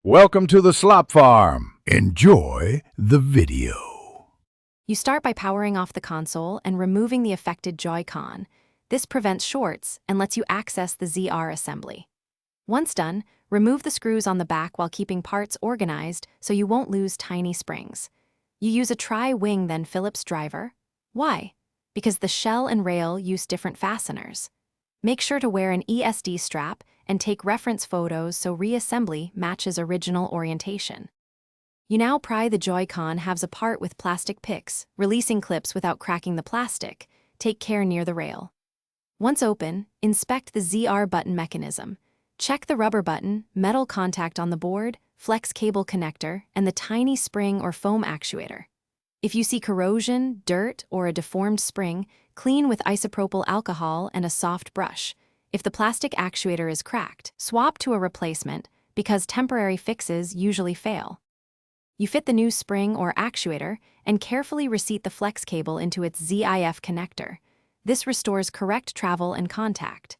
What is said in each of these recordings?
Welcome to the slop farm. Enjoy the video. You start by powering off the console and removing the affected Joy-Con. This prevents shorts and lets you access the ZR assembly. Once done, remove the screws on the back while keeping parts organized so you won't lose tiny springs. You use a tri-wing then Phillips driver. Why? Because the shell and rail use different fasteners. Make sure to wear an ESD strap and take reference photos so reassembly matches original orientation. You now pry the Joy-Con halves apart with plastic picks, releasing clips without cracking the plastic. Take care near the rail. Once open, inspect the ZR button mechanism. Check the rubber button, metal contact on the board, flex cable connector, and the tiny spring or foam actuator. If you see corrosion, dirt, or a deformed spring, clean with isopropyl alcohol and a soft brush. If the plastic actuator is cracked, swap to a replacement because temporary fixes usually fail. You fit the new spring or actuator and carefully reseat the flex cable into its ZIF connector. This restores correct travel and contact.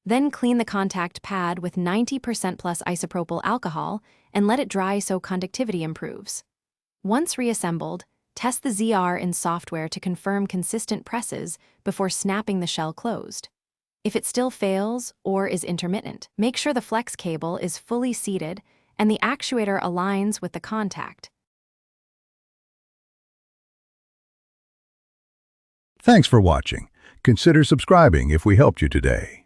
Then clean the contact pad with 90% plus isopropyl alcohol and let it dry so conductivity improves. Once reassembled, test the ZR in software to confirm consistent presses before snapping the shell closed. If it still fails or is intermittent, make sure the flex cable is fully seated and the actuator aligns with the contact. Thanks for watching. Consider subscribing if we helped you today.